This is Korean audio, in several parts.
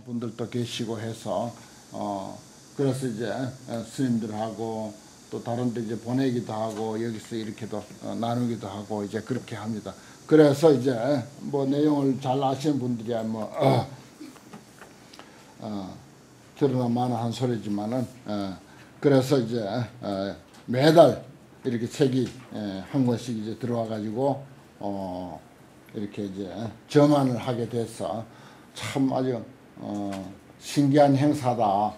분들도 계시고 해서 그래서 이제 스님들하고 또 다른 데 이제 보내기도 하고 여기서 이렇게도 나누기도 하고 이제 그렇게 합니다. 그래서 이제 뭐 내용을 잘 아시는 분들이야 뭐 들으나 마나 한 소리지만은 그래서 이제 매달 이렇게 책이 한 권씩 이제 들어와 가지고 이렇게 이제 점안을 하게 돼서 참 아주 신기한 행사다.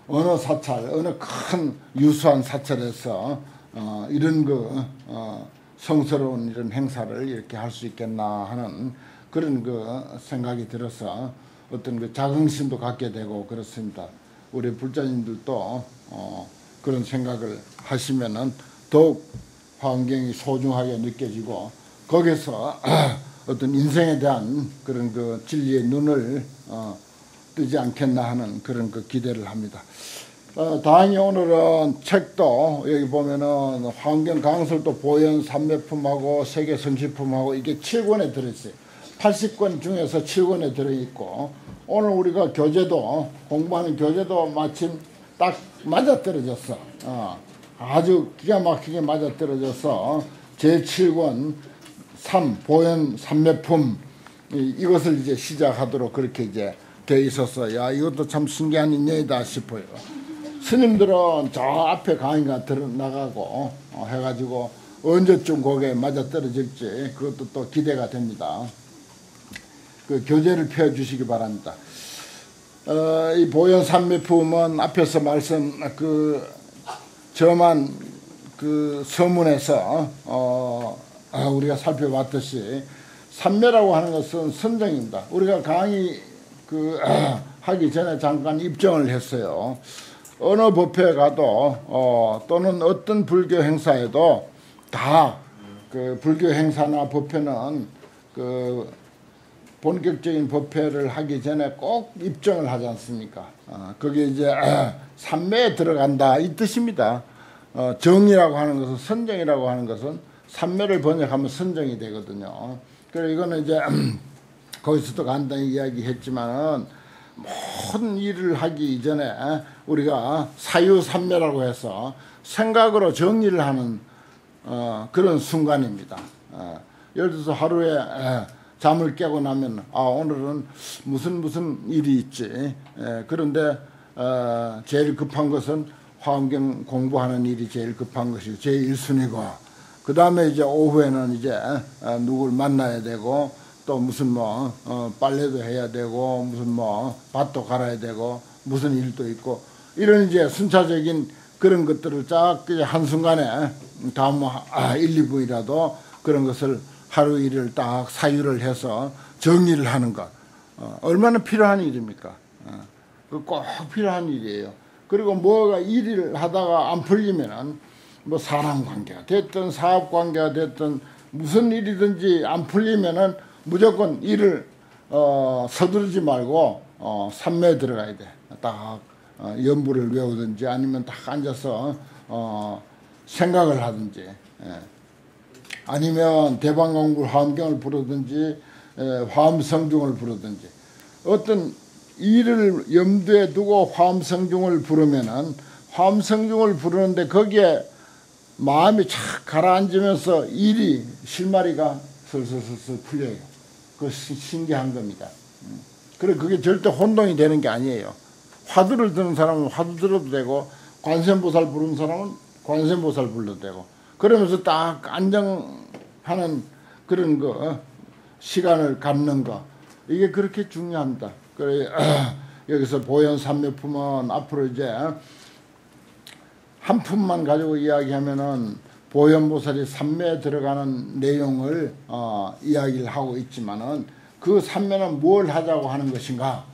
어느 사찰, 어느 큰 유수한 사찰에서 이런 성스러운 이런 행사를 이렇게 할 수 있겠나 하는 그런 생각이 들어서 어떤 자긍심도 갖게 되고 그렇습니다. 우리 불자님들도 그런 생각을 하시면은 더욱 환경이 소중하게 느껴지고 거기서 어떤 인생에 대한 그런 진리의 눈을 뜨지 않겠나 하는 그런 기대를 합니다. 다행히 오늘은 책도 여기 보면은 환경 강설도 보현 삼매품하고 세계 성시품하고 이게 7권에 들어있어요. 80권 중에서 7권에 들어있고 오늘 우리가 교재도 공부하는 교재도 마침 딱 맞아떨어졌어. 아주 기가 막히게 맞아떨어져서 제7권 3 보현 삼매품 이것을 이제 시작하도록 그렇게 이제 돼 있어서 야 이것도 참 신기한 인연이다 싶어요. 스님들은 저 앞에 강의가 나가고 해가지고 언제쯤 거기에 맞아떨어질지 그것도 또 기대가 됩니다. 그 교재를 펴주시기 바랍니다. 이 보현 삼매품은 앞에서 말씀 저만 서문에서 우리가 살펴봤듯이 삼매라고 하는 것은 선정입니다. 우리가 강의 하기 전에 잠깐 입정을 했어요. 어느 법회에 가도 또는 어떤 불교 행사에도 다 불교 행사나 법회는 본격적인 법회를 하기 전에 꼭 입정을 하지 않습니까? 그게 이제 삼매에 들어간다 이 뜻입니다. 정이라고 하는 것은 선정이라고 하는 것은 삼매를 번역하면 선정이 되거든요. 그래서 이거는 이제 거기서도 간단히 이야기했지만은 모든 일을 하기 이전에 우리가 사유삼매라고 해서 생각으로 정리를 하는 그런 순간입니다. 예를 들어서 하루에 잠을 깨고 나면 오늘은 무슨 일이 있지. 그런데 제일 급한 것은 화엄경 공부하는 일이 제일 급한 것이고 제일 1순위고 그 다음에 이제 오후에는 이제 누굴 만나야 되고 또 무슨 빨래도 해야 되고 무슨 밭도 갈아야 되고 무슨 일도 있고 이런 이제 순차적인 그런 것들을 쫙 한순간에 다음 1, 2분이라도 그런 것을 하루 일을 딱 사유를 해서 정리를 하는 것 얼마나 필요한 일입니까? 꼭 필요한 일이에요. 그리고 뭐가 일을 하다가 안 풀리면은 뭐 사람 관계가 됐든 사업 관계가 됐든 무슨 일이든지 안 풀리면은 무조건 일을 서두르지 말고 삼매에 들어가야 돼. 딱 연부를 외우든지 아니면 딱 앉아서 생각을 하든지 아니면 대방공불 화엄경을 부르든지 화엄성중을 부르든지 어떤 일을 염두에 두고 화엄성중을 부르면은 화엄성중을 부르는데 거기에 마음이 착 가라앉으면서 일이 실마리가 슬슬슬슬 풀려요. 그 신기한 겁니다. 그래 그게 절대 혼동이 되는 게 아니에요. 화두를 드는 사람은 화두 들어도 되고 관세음보살 부르는 사람은 관세음보살 불러도 되고 그러면서 딱 안정하는 그런 시간을 갖는 거 이게 그렇게 중요합니다. 그래 여기서 보현 삼매품은 앞으로 이제 한 품만 가지고 이야기하면은 보현보살이 삼매에 들어가는 내용을 이야기를 하고 있지만은 그 삼매는 뭘 하자고 하는 것인가?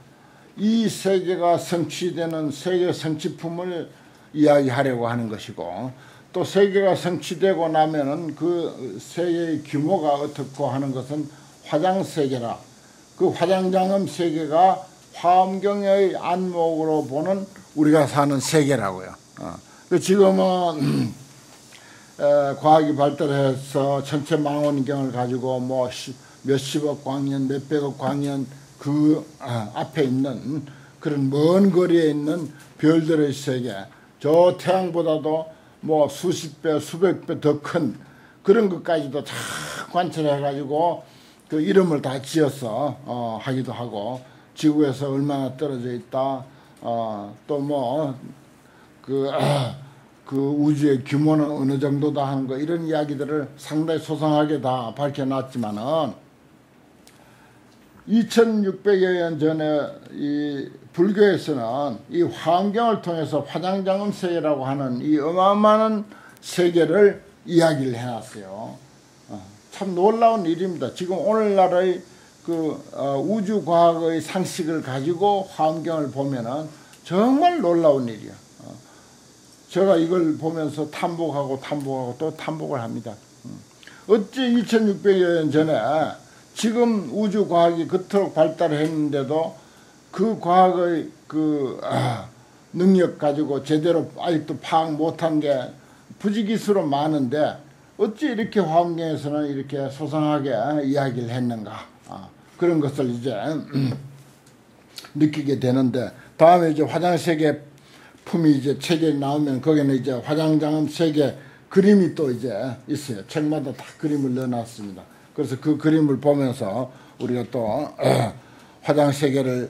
이 세계가 성취되는 세계 성취품을 이야기하려고 하는 것이고 또 세계가 성취되고 나면은 그 세계의 규모가 어떻고 하는 것은 화장세계라. 그 화장장엄 세계가 화엄경의 안목으로 보는 우리가 사는 세계라고요. 지금은 과학이 발달해서 천체망원경을 가지고 뭐 몇십억 광년, 몇백억 광년 그 앞에 있는 그런 먼 거리에 있는 별들의 세계, 저 태양보다도 뭐 수십 배, 수백 배 더 큰 그런 것까지도 다 관찰해가지고 그 이름을 다 지어서 하기도 하고, 지구에서 얼마나 떨어져 있다, 또 뭐 그 우주의 규모는 어느 정도다 하는 거, 이런 이야기들을 상당히 소상하게 다 밝혀놨지만은 2600여 년 전에 이 불교에서는 이 화엄경을 통해서 화장장엄 세계라고 하는 이 어마어마한 세계를 이야기를 해놨어요. 참 놀라운 일입니다. 지금 오늘날의 그 우주과학의 상식을 가지고 화엄경을 보면은 정말 놀라운 일이야. 제가 이걸 보면서 탐복하고 또 탐복을 합니다. 어찌 2600여 년 전에 지금 우주과학이 그토록 발달했는데도 그 과학의 능력 가지고 제대로 아직도 파악 못한 게 부지기수로 많은데, 어찌 이렇게 화엄경에서는 이렇게 소상하게 이야기를 했는가, 그런 것을 이제 느끼게 되는데, 다음에 이제 화장세계 품이 이제 책에 나오면 거기는 이제 화장장엄 세계 그림이 또 이제 있어요. 책마다 다 그림을 넣어놨습니다. 그래서 그 그림을 보면서 우리가 또 화장세계를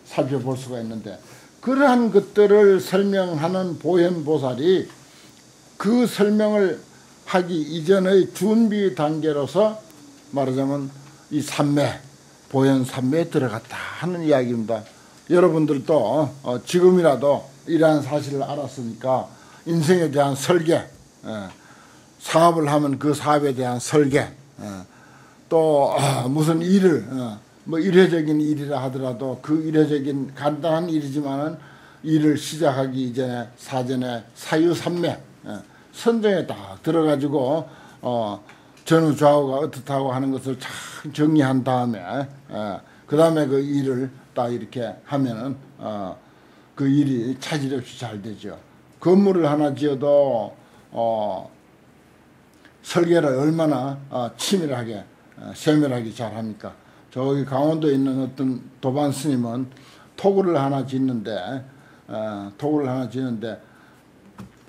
살펴볼 수가 있는데, 그러한 것들을 설명하는 보현보살이 그 설명을 하기 이전의 준비 단계로서 말하자면 이 삼매, 보현삼매에 들어갔다 하는 이야기입니다. 여러분들도 지금이라도 이러한 사실을 알았으니까 인생에 대한 설계, 사업을 하면 그 사업에 대한 설계, 또 무슨 일을 뭐 일회적인 일이라 하더라도 그 일회적인 간단한 일이지만은 일을 시작하기 이전에 사전에 사유삼매 선정에 딱 들어가지고 전후 좌우가 어떻다고 하는 것을 잘 정리한 다음에 그 다음에 그 일을 딱 이렇게 하면은 그 일이 차질 없이 잘 되죠. 건물을 하나 지어도 설계를 얼마나 치밀하게 세밀하게 잘 합니까? 저기 강원도에 있는 어떤 도반 스님은 토굴을 하나 짓는데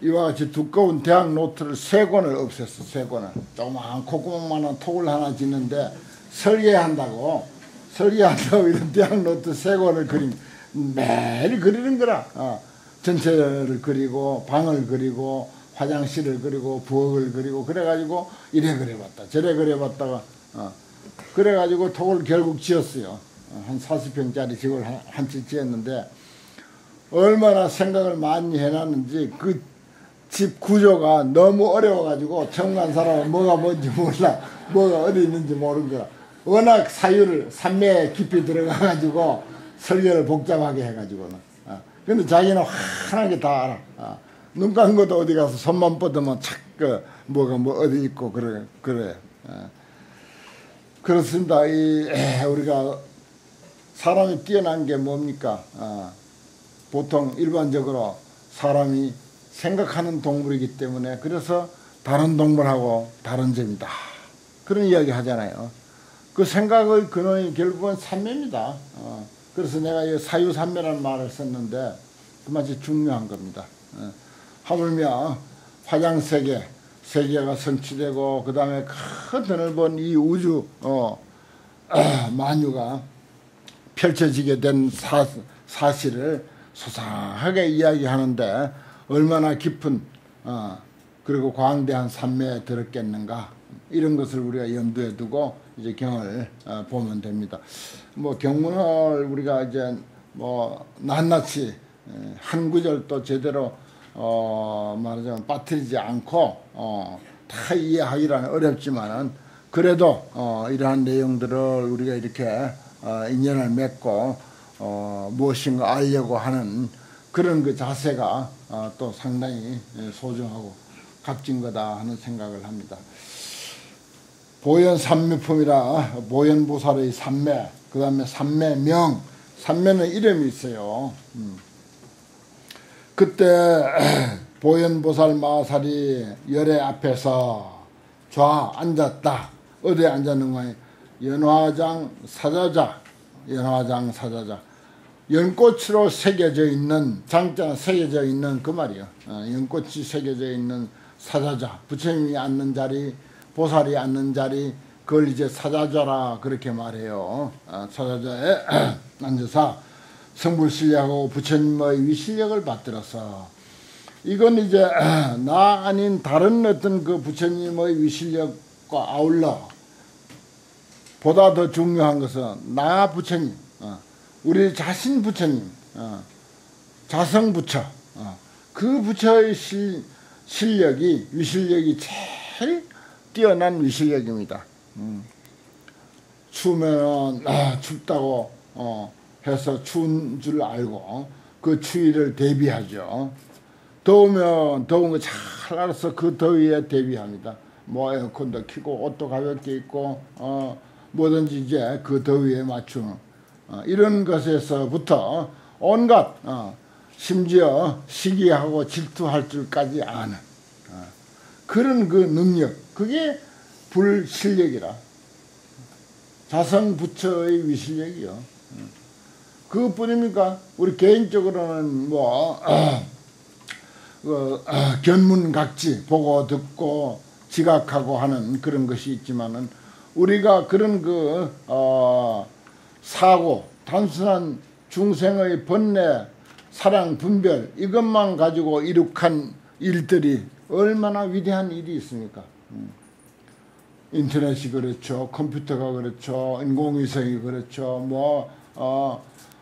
이와 같이 두꺼운 대학 노트를 3권을 없앴어. 3권을. 조그마한 콧구멍만한 토굴 하나 짓는데 설계한다고 이런 대학 노트 3권을 매일 그리는 거라. 전체를 그리고 방을 그리고 화장실을 그리고 부엌을 그리고 그래가지고 이래 그려봤다 저래 그려봤다가 그래가지고 토굴을 결국 지었어요. 한 40평짜리 집을 한 채 지었는데 얼마나 생각을 많이 해놨는지 그 집 구조가 너무 어려워가지고 청간 사람은 뭐가 뭔지 몰라, 뭐가 어디 있는지 모르는 거야. 워낙 사유를 삼매에 깊이 들어가가지고 설계를 복잡하게 해가지고는. 근데 자기는 환하게 다 알아. 눈 감은 것도 어디 가서 손만 뻗으면 착 뭐가 뭐 어디 있고 그래. 그렇습니다. 우리가 사람이 뛰어난 게 뭡니까? 보통 일반적으로 사람이 생각하는 동물이기 때문에 그래서 다른 동물하고 다른 점이다, 그런 이야기 하잖아요. 그 생각의 근원이 결국은 삼매입니다. 그래서 내가 이 사유삼매라는 말을 썼는데 그 맛이 중요한 겁니다. 하물며 화장세계, 세계가 성취되고 그 다음에 큰 드넓은 이 우주 만유가 펼쳐지게 된 사실을 소상하게 이야기하는데 얼마나 깊은 그리고 광대한 삼매에 들었겠는가, 이런 것을 우리가 염두에 두고 이제 경을 보면 됩니다. 뭐 경문을 우리가 이제 뭐 낱낱이 한 구절도 제대로 말하자면 빠뜨리지 않고 다 이해하기란 어렵지만은 그래도 이러한 내용들을 우리가 이렇게 인연을 맺고 무엇인가 알려고 하는 그런 그 자세가 또 상당히 소중하고 값진 거다 하는 생각을 합니다. 보현삼매품이라 보현보살의 삼매, 그 다음에 삼매명, 삼매는 이름이 있어요. 그때 보현보살 마살이 열애 앞에서 좌 앉았다. 어디에 앉았는가? 연화장 사자자, 연화장 사자자. 연꽃으로 새겨져 있는, 장자가 새겨져 있는 그 말이요. 연꽃이 새겨져 있는 사자자. 부처님이 앉는 자리, 보살이 앉는 자리, 그걸 이제 사자자라 그렇게 말해요. 사자자에 앉아서 성불신력하고 부처님의 위실력을 받들어서, 이건 이제 나 아닌 다른 어떤 그 부처님의 위실력과 아울러 보다 더 중요한 것은 나 부처님, 우리 자신 부처님, 자성 부처, 그 부처의 실력이, 위실력이 제일 뛰어난 위실력입니다. 추우면 춥다고 해서 추운 줄 알고 그 추위를 대비하죠. 더우면 더운 거 잘 알아서 그 더위에 대비합니다. 뭐 에어컨도 켜고 옷도 가볍게 입고 뭐든지 이제 그 더위에 맞추는 이런 것에서부터 온갖 심지어 시기하고 질투할 줄까지 아는 그런 그 능력, 그게 불실력이라. 자성부처의 위실력이요. 그뿐입니까? 우리 개인적으로는 뭐 견문각지 보고 듣고 지각하고 하는 그런 것이 있지만은, 우리가 그런 그 사고, 단순한 중생의 번뇌, 사랑, 분별, 이것만 가지고 이룩한 일들이 얼마나 위대한 일이 있습니까? 인터넷이 그렇죠, 컴퓨터가 그렇죠, 인공위성이 그렇죠,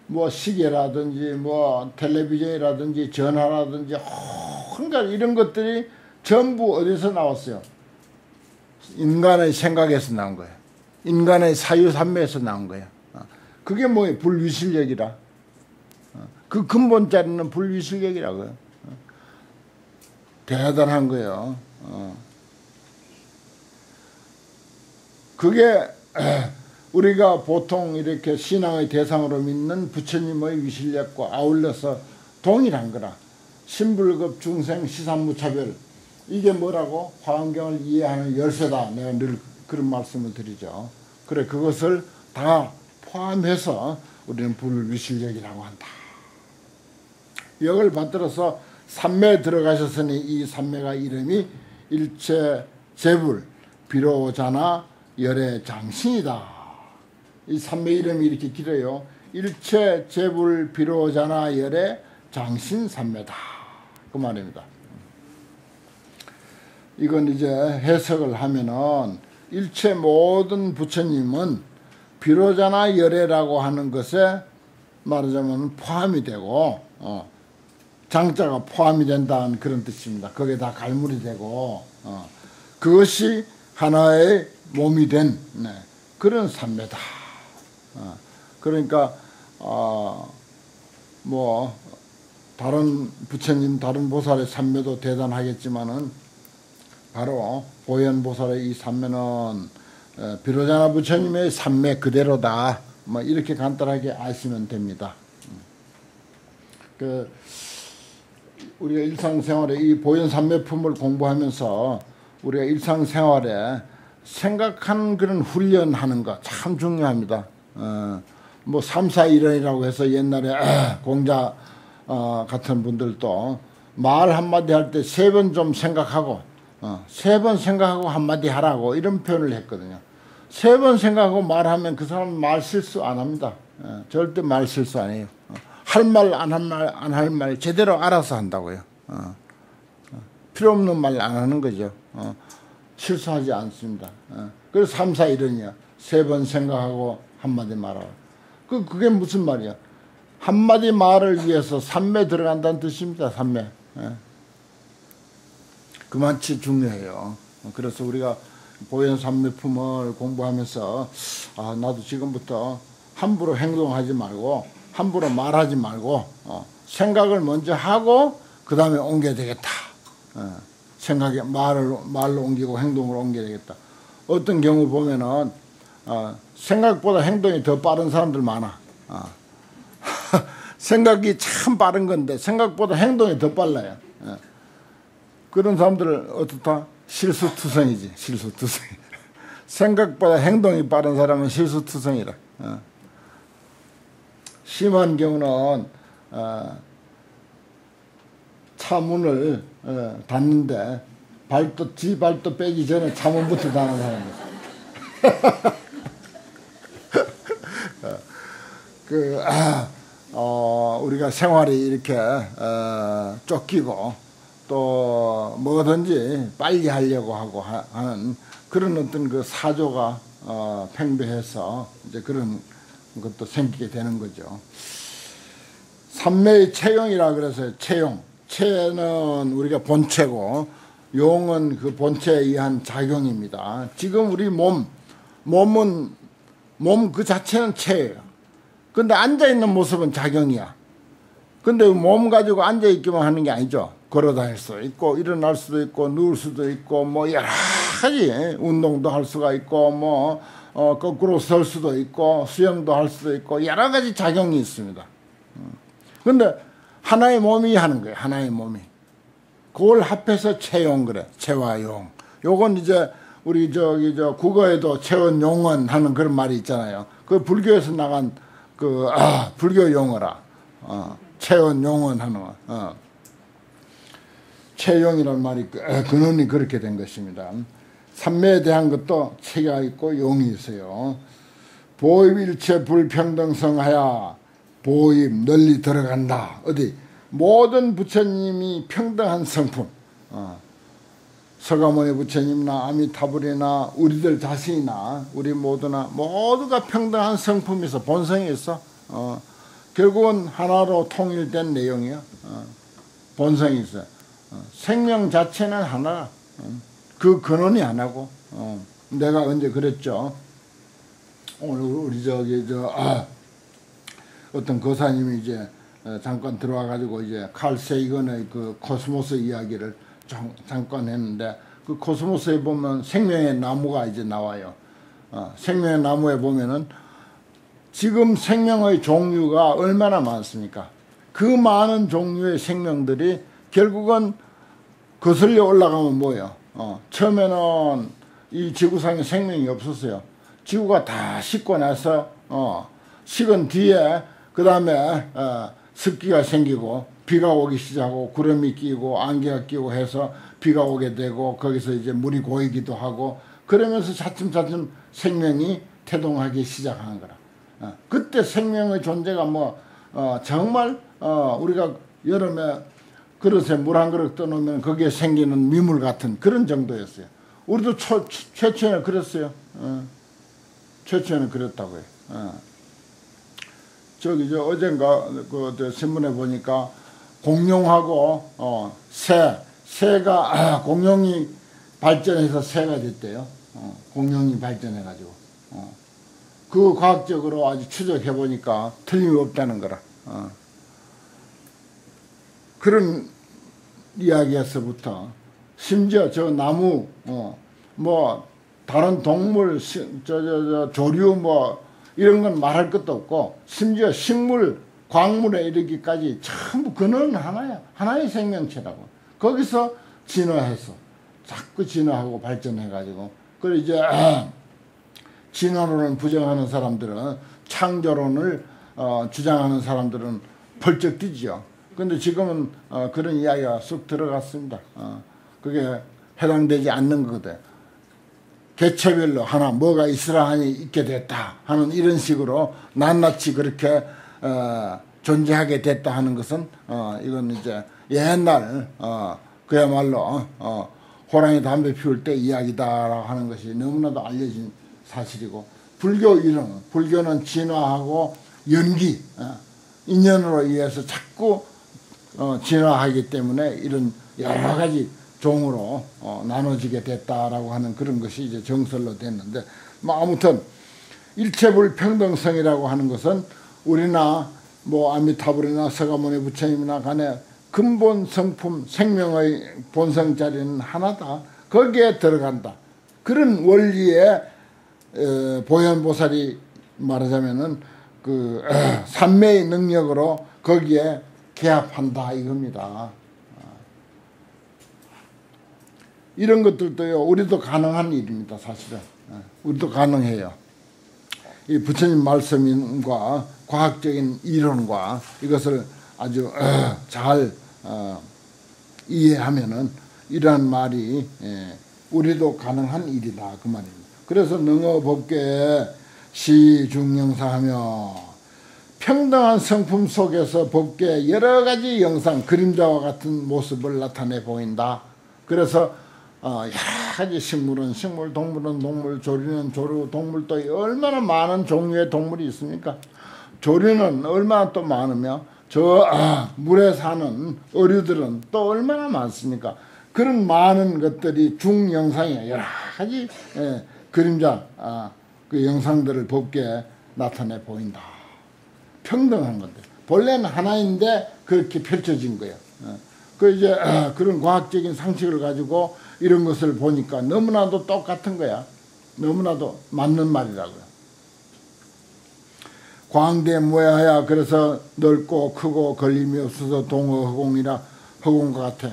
뭐 시계라든지 뭐 텔레비전이라든지 전화라든지 온갖 이런 것들이 전부 어디서 나왔어요? 인간의 생각에서 나온 거예요. 인간의 사유산매에서 나온 거예요. 그게 뭐예요? 불위실력이라. 그 근본 자리는 불위실력이라고요. 대단한 거예요. 그게 우리가 보통 이렇게 신앙의 대상으로 믿는 부처님의 위실력과 아울러서 동일한 거라. 신불급 중생 시산무차별, 이게 뭐라고? 화엄경을 이해하는 열쇠다. 내가 늘 그런 말씀을 드리죠. 그래, 그것을 다 포함해서 우리는 불위실력이라고 한다. 이걸 받들어서 삼매에 들어가셨으니 이 삼매가 이름이 일체 제불 비로자나 열의 장신이다. 이 삼매 이름이 이렇게 길어요. 일체 제불 비로자나 열의 장신 삼매다. 그 말입니다. 이건 이제 해석을 하면은, 일체 모든 부처님은 비로자나 열애라고 하는 것에 말하자면 포함이 되고, 장자가 포함이 된다는 그런 뜻입니다. 그게 다 갈물이 되고, 그것이 하나의 몸이 된 그런 삼매다. 그러니까 뭐 다른 부처님, 다른 보살의 삼매도 대단하겠지만은 바로 보현보살의 이 삼매는 비로자나 부처님의 삼매 그대로다. 뭐 이렇게 간단하게 아시면 됩니다. 우리가 일상생활에 이 보현삼매품을 공부하면서 우리가 일상생활에 생각하는 그런 훈련하는 거 참 중요합니다. 뭐 3, 4, 1원이라고 해서 옛날에 공자 같은 분들도 말 한마디 할 때 3번 좀 생각하고 3번 생각하고 한마디 하라고 이런 표현을 했거든요. 3번 생각하고 말하면 그 사람은 말 실수 안 합니다. 절대 말 실수 안 해요. 할 말 안 할 말 제대로 알아서 한다고요. 필요 없는 말 안 하는 거죠. 실수하지 않습니다. 그래서 3, 4, 1원이야. 3번 생각하고 한마디 말하고. 그게 무슨 말이야? 한마디 말을 위해서 삼매 들어간다는 뜻입니다. 삼매. 그만치 중요해요. 그래서 우리가 보현삼매품을 공부하면서 나도 지금부터 함부로 행동하지 말고 함부로 말하지 말고 생각을 먼저 하고 그 다음에 옮겨야 되겠다. 생각에 말로 옮기고 행동으로 옮겨야 되겠다. 어떤 경우 보면은 생각보다 행동이 더 빠른 사람들 많아. 생각이 참 빠른 건데 생각보다 행동이 더 빨라요. 그런 사람들은 어떻다? 실수투성이지. 실수투성. 생각보다 행동이 빠른 사람은 실수투성이라. 심한 경우는 차 문을 닫는데 지 발도 빼기 전에 차 문부터 닫는 사람이 있어요. 우리가 생활이 이렇게 쫓기고 또 뭐든지 빨리 하려고 하고 하는 그런 어떤 그 사조가 팽배해서 이제 그런 것도 생기게 되는 거죠. 삼매의 체용이라 그래서 체용. 체는 우리가 본체고 용은 그 본체에 의한 작용입니다. 지금 우리 몸은 몸 그 자체는 체예요. 근데 앉아있는 모습은 작용이야. 근데 몸 가지고 앉아있기만 하는 게 아니죠. 걸어다닐 수도 있고 일어날 수도 있고 누울 수도 있고 뭐 여러 가지 운동도 할 수가 있고 뭐 거꾸로 설 수도 있고 수영도 할 수도 있고 여러 가지 작용이 있습니다. 근데 하나의 몸이 하는 거예요. 하나의 몸이. 그걸 합해서 체용 그래. 체와 용. 요건 이제 우리 국어에도 체원 용언 하는 그런 말이 있잖아요. 그 불교에서 나간 불교 용어라. 체원 용언 하는 거. 체용이라는 말이 근원이 그렇게 된 것입니다. 삼매에 대한 것도 체가 있고 용이 있어요. 보입일체 불평등성하야 보입 널리 들어간다. 어디 모든 부처님이 평등한 성품. 서가모니 부처님이나 아미타불이나 우리들 자신이나 우리 모두가 평등한 성품이 있어. 본성이 있어. 결국은 하나로 통일된 내용이야. 본성이 있어. 생명 자체는 하나. 그 근원이 하나고. 내가 언제 그랬죠. 오늘 우리 어떤 거사님이 이제 잠깐 들어와 가지고 이제 칼 세이건의 그 코스모스 이야기를 잠깐 했는데 그 코스모스에 보면 생명의 나무가 이제 나와요. 생명의 나무에 보면은 지금 생명의 종류가 얼마나 많습니까? 그 많은 종류의 생명들이 결국은 거슬려 올라가면 뭐예요? 처음에는 이 지구상에 생명이 없었어요. 지구가 다 식고 나서 식은 뒤에 그 다음에 습기가 생기고 비가 오기 시작하고 구름이 끼고 안개가 끼고 해서 비가 오게 되고 거기서 이제 물이 고이기도 하고 그러면서 차츰차츰 생명이 태동하기 시작하는 거라. 그때 생명의 존재가 정말 우리가 여름에 그릇에 물 한 그릇 떠놓으면 거기에 생기는 미물 같은 그런 정도였어요. 우리도 최초에는 그랬어요. 최초에는 그랬다고요. 어젠가 신문에 보니까 공룡하고 새가 공룡이 발전해서 새가 됐대요. 공룡이 발전해가지고 그 과학적으로 아주 추적해 보니까 틀림이 없다는 거라. 그런 이야기에서부터 심지어 저 나무 다른 동물 조류 이런 건 말할 것도 없고 심지어 식물 광물에 이르기까지 전부 근원은 하나야. 하나의 생명체라고. 거기서 진화해서 자꾸 진화하고 발전해가지고 그래 이제 진화론을 부정하는 사람들은 창조론을 주장하는 사람들은 벌쩍 뛰죠. 근데 지금은 그런 이야기가 쑥 들어갔습니다. 그게 해당되지 않는 거거든. 개체별로 하나 뭐가 있으라 하니 있게 됐다 하는 이런 식으로 낱낱이 그렇게 존재하게 됐다 하는 것은 이건 이제 옛날 그야말로 호랑이 담배 피울 때 이야기다라고 하는 것이 너무나도 알려진 사실이고 불교는 진화하고 연기 인연으로 의해서 자꾸 진화하기 때문에 이런 여러 가지 종으로 나눠지게 됐다라고 하는 그런 것이 이제 정설로 됐는데 아무튼 일체불평등성이라고 하는 것은 우리나 아미타불이나 서가모니 부처님이나 간에 근본 성품 생명의 본성 자리는 하나다. 거기에 들어간다. 그런 원리에 보현보살이 말하자면은 그 삼매의 능력으로 거기에 개합한다 이겁니다. 이런 것들도요 우리도 가능한 일입니다. 사실은 우리도 가능해요. 이 부처님 말씀과 과학적인 이론과 이것을 아주 잘 이해하면은 이러한 말이 우리도 가능한 일이다 그 말입니다. 그래서 능어 법계에 시중영사하며 평등한 성품 속에서 법계의 여러 가지 영상, 그림자와 같은 모습을 나타내 보인다. 그래서 여러 가지 식물은 식물, 동물은 동물, 조류는 조류, 동물도 얼마나 많은 종류의 동물이 있습니까? 조류는 얼마나 또 많으며 물에 사는 어류들은 또 얼마나 많습니까? 그런 많은 것들이 중영상에 여러 가지 그림자 그 영상들을 법계에 나타내 보인다. 평등한 건데 본래는 하나인데 그렇게 펼쳐진 거예요. 그 이제 그런 과학적인 상식을 가지고 이런 것을 보니까 너무나도 똑같은 거야. 너무나도 맞는 말이라고요. 광대 무해하야. 그래서 넓고 크고 걸림이 없어서 동어 허공이라 허공과 같아.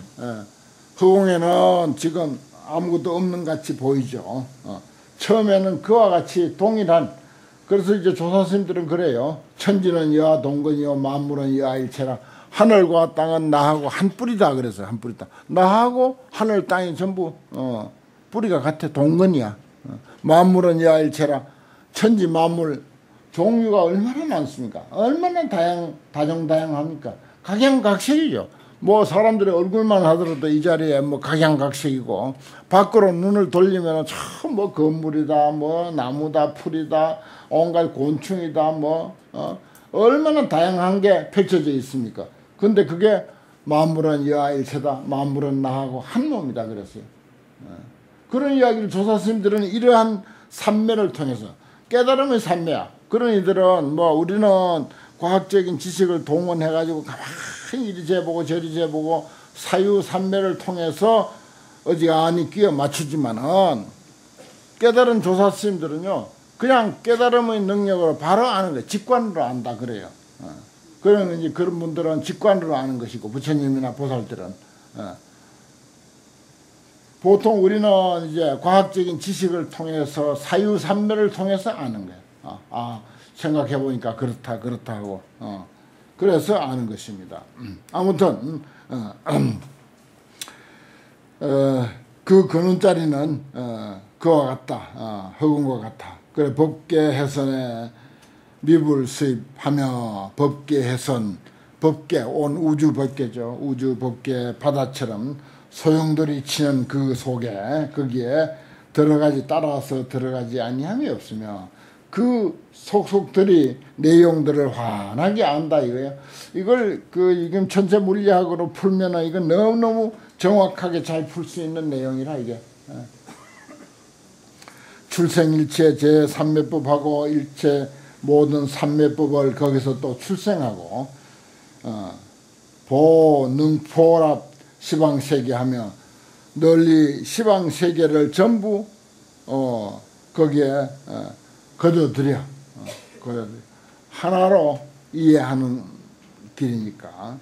허공에는 지금 아무것도 없는 같이 보이죠. 처음에는 그와 같이 동일한, 그래서 이제 조사스님들은 그래요. 천지는 여하 동건이요 만물은 여하일체라. 하늘과 땅은 나하고 한 뿌리다 그래서 한 뿌리다. 나하고 하늘 땅이 전부 뿌리가 같아. 동건이야. 만물은 여하일체라. 천지 만물 종류가 얼마나 많습니까? 얼마나 다정다양합니까? 각양각색이죠. 뭐 사람들의 얼굴만 하더라도 이 자리에 뭐 각양각색이고, 밖으로 눈을 돌리면 참 뭐 건물이다, 뭐 나무다, 풀이다, 온갖 곤충이다, 뭐 얼마나 다양한 게 펼쳐져 있습니까? 근데 그게 만물은 여하일체다, 만물은 나하고 한 몸이다 그랬어요. 그런 이야기를 조사스님들은 이러한 삼매를 통해서, 깨달음의 삼매야. 그런 이들은 뭐 우리는 과학적인 지식을 동원해가지고 가만히 이리 재보고 저리 재보고 사유삼매를 통해서 어지간히 끼워 맞추지만은, 깨달은 조사스님들은요 그냥 깨달음의 능력으로 바로 아는 거예요. 직관으로 안다 그래요. 그런 이제 그런 분들은 직관으로 아는 것이고, 부처님이나 보살들은 보통 우리는 이제 과학적인 지식을 통해서 사유삼매를 통해서 아는 거예요. 생각해 보니까 그렇다 하고 그래서 아는 것입니다. 아무튼 그 근원자리는 그와 같다. 허공과 같아. 그래 법계해선에 미불 수입하며 법계해선, 법계 온 우주 법계죠. 우주 법계 바다처럼 소용돌이 치는 그 속에, 거기에 따라서 들어가지 아니함이 없으며 그 속속들이 내용들을 환하게 안다 이거예요. 이걸 지금 천체 물리학으로 풀면은 이건 너무너무 정확하게 잘 풀 수 있는 내용이라 이게. 출생일체 제3매법하고 일체 모든 삼매법을 거기서 또 출생하고 보능포랍 시방세계하며 널리 시방세계를 전부 거기에 거둬들여 하나로 이해하는 길이니까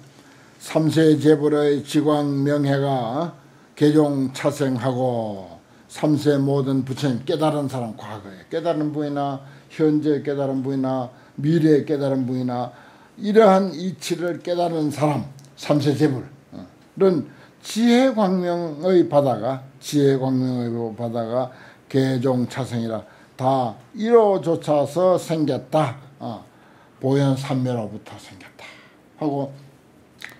삼세 재벌의 지광명해가 개종차생하고 삼세 모든 부처님 깨달은 사람, 과거에 깨달은 분이나 현재 깨달은 분이나 미래에 깨달은 분이나 이러한 이치를 깨달은 사람, 삼세 재벌은 지혜광명의 바다가 개종차생이라 다 이로조차서 생겼다. 보현삼매로부터 생겼다 하고,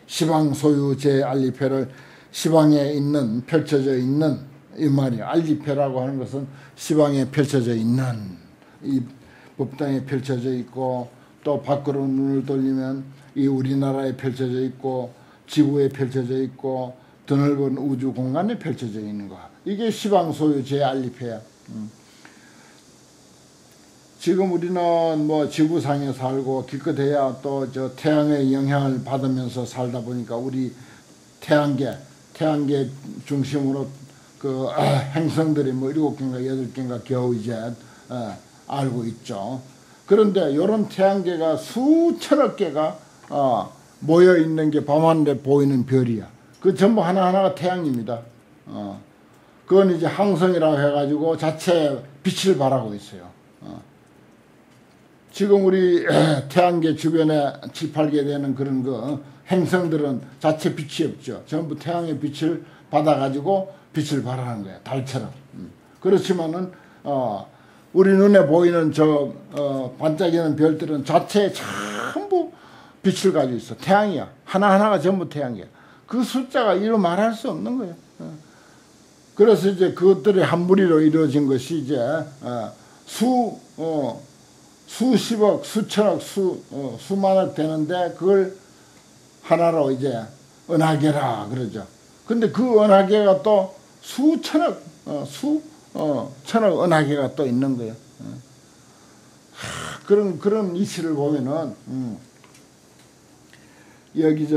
시방 소유 제 알리패를 시방에 있는 펼쳐져 있는 이 말이야. 알리패라고 하는 것은 시방에 펼쳐져 있는, 이 법당에 펼쳐져 있고, 또 밖으로 눈을 돌리면 이 우리나라에 펼쳐져 있고, 지구에 펼쳐져 있고, 드넓은 우주 공간에 펼쳐져 있는 거야. 이게 시방 소유 제 알리패야. 지금 우리는 뭐 지구상에 살고 기껏해야 또 저 태양의 영향을 받으면서 살다 보니까 우리 태양계 중심으로 그 행성들이 뭐 7개인가 8개인가 겨우 이제 알고 있죠. 그런데 이런 태양계가 수천억 개가 모여 있는 게 밤하늘에 보이는 별이야. 그 전부 하나하나가 태양입니다. 그건 이제 항성이라고 해가지고 자체 빛을 발하고 있어요. 지금 우리 태양계 주변에 7, 8개 되는 그런 그 행성들은 자체 빛이 없죠. 전부 태양의 빛을 받아가지고 빛을 발하는 거예요. 달처럼. 그렇지만은 우리 눈에 보이는 반짝이는 별들은 자체에 전부 빛을 가지고 있어. 태양이야. 하나하나가 전부 태양이야. 그 숫자가 이루 말할 수 없는 거예요. 그래서 이제 그것들이 한 무리로 이루어진 것이 이제 수십억, 수천억, 수만억 되는데 그걸 하나로 이제 은하계라 그러죠. 근데 그 은하계가 또 수천억, 천억 은하계가 또 있는 거예요. 그런 이치를 보면은, 여기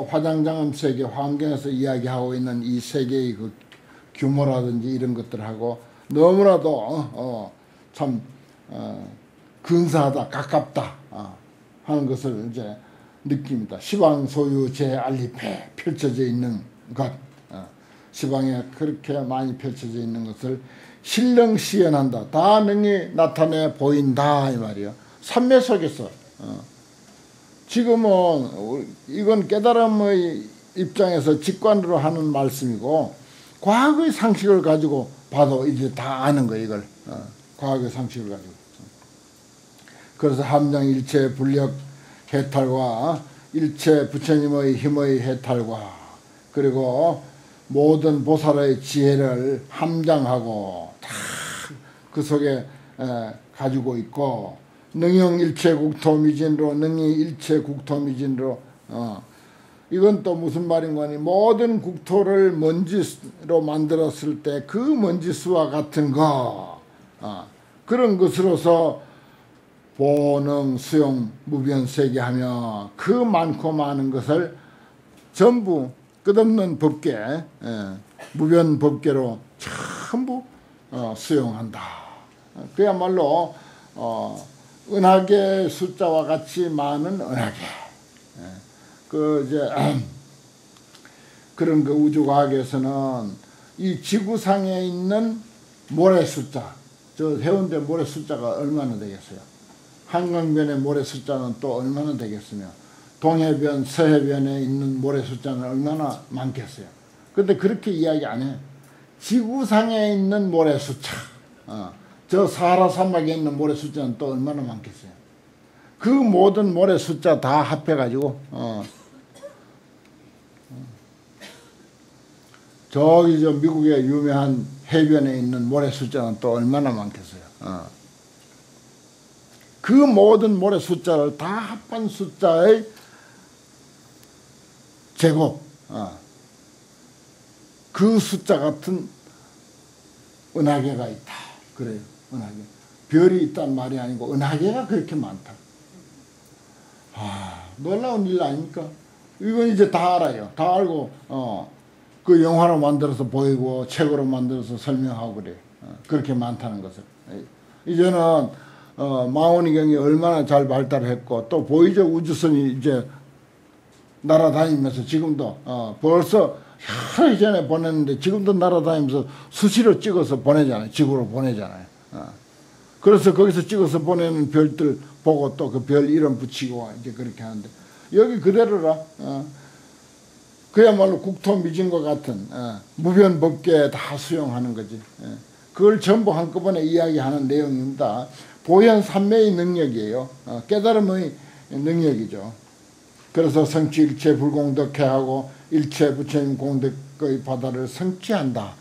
화장장음 세계, 환경에서 이야기하고 있는 이 세계의 그 규모라든지 이런 것들하고 너무나도 참 근사하다, 가깝다 하는 것을 이제 느낍니다. 시방 소유 제알리패 펼쳐져 있는 것, 시방에 그렇게 많이 펼쳐져 있는 것을 신령시연한다. 다 능히 나타내 보인다 이 말이에요. 삼매 속에서 지금은 이건 깨달음의 입장에서 직관으로 하는 말씀이고 과학의 상식을 가지고 봐도 이제 다 아는 거예요. 이걸 과학의 상식을 가지고. 그래서 함정일체 불력 해탈과 일체 부처님의 힘의 해탈과 그리고 모든 보살의 지혜를 함장하고 다 그 속에 가지고 있고 능영 일체 국토 미진으로 능이 일체 국토 미진으로 이건 또 무슨 말인 거니 모든 국토를 먼지로 만들었을 때 그 먼지수와 같은 거 그런 것으로서 보능 수용 무변세계하며 그 많고 많은 것을 전부 끝없는 법계 무변법계로 전부 수용한다. 그야말로 은하계 숫자와 같이 많은 은하계. 그런 그 우주과학에서는 이 지구상에 있는 모래 숫자, 저 해운대 모래 숫자가 얼마나 되겠어요? 한강변의 모래 숫자는 또 얼마나 되겠으며, 동해변, 서해변에 있는 모래 숫자는 얼마나 많겠어요? 근데 그렇게 이야기 안 해. 지구상에 있는 모래 숫자, 저 사하라 사막에 있는 모래 숫자는 또 얼마나 많겠어요? 그 모든 모래 숫자 다 합해가지고 저기 저 미국의 유명한 해변에 있는 모래 숫자는 또 얼마나 많겠어요? 그 모든 모래 숫자를 다 합한 숫자의 제곱, 그 숫자 같은 은하계가 있다. 그래요. 은하계. 별이 있단 말이 아니고 은하계가 그렇게 많다. 놀라운 일 아닙니까? 이건 이제 다 알아요. 다 알고 그 영화로 만들어서 보이고 책으로 만들어서 설명하고 그래요. 그렇게 많다는 것을. 이제는 망원이경이 얼마나 잘 발달했고 또 보이적 우주선이 이제 날아다니면서 지금도 벌써 하루 전에 보냈는데 지금도 날아다니면서 수시로 찍어서 보내잖아요. 지구로 보내잖아요. 그래서 거기서 찍어서 보내는 별들 보고 또 그 별 이름 붙이고 이제 그렇게 하는데 여기 그대로라. 그야말로 국토미진과 같은 무변법계에 다 수용하는 거지. 그걸 전부 한꺼번에 이야기하는 내용입니다. 보현삼매의 능력이에요. 깨달음의 능력이죠. 그래서 성취일체 불공덕해하고 일체 부처님 공덕의 바다를 성취한다.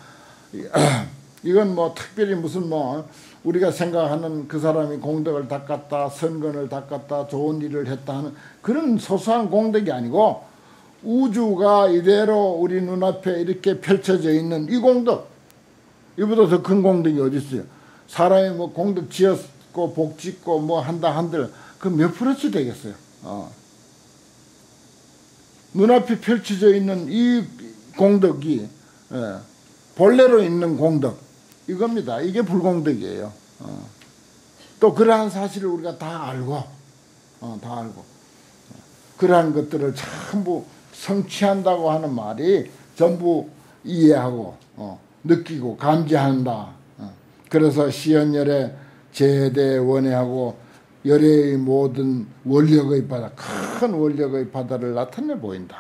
이건 뭐 특별히 무슨 뭐 우리가 생각하는 그 사람이 공덕을 닦았다, 선건을 닦았다, 좋은 일을 했다 하는 그런 소소한 공덕이 아니고 우주가 이대로 우리 눈앞에 이렇게 펼쳐져 있는 이 공덕, 이보다 더 큰 공덕이 어디 있어요? 사람이 뭐 공덕 지었고 복 짓고 뭐 한다 한들 그 몇 프로치 되겠어요? 눈앞에 펼쳐져 있는 이 공덕이 본래로 있는 공덕 이겁니다. 이게 불공덕이에요. 또 그러한 사실을 우리가 다 알고 그러한 것들을 전부 성취한다고 하는 말이 전부 이해하고 느끼고 감지한다. 그래서 시연열에 제대원회하고 열애의 모든 원력의 바다, 큰 원력의 바다를 나타내 보인다.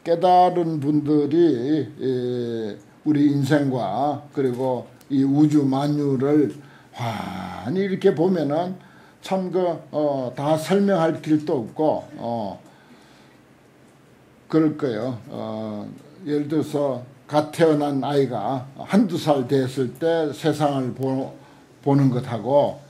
깨달은 분들이 우리 인생과 그리고 이 우주 만유를 환히 이렇게 보면은 참 다 설명할 길도 없고 그럴 거예요. 예를 들어서 갓 태어난 아이가 한두 살 됐을 때 세상을 보는 것하고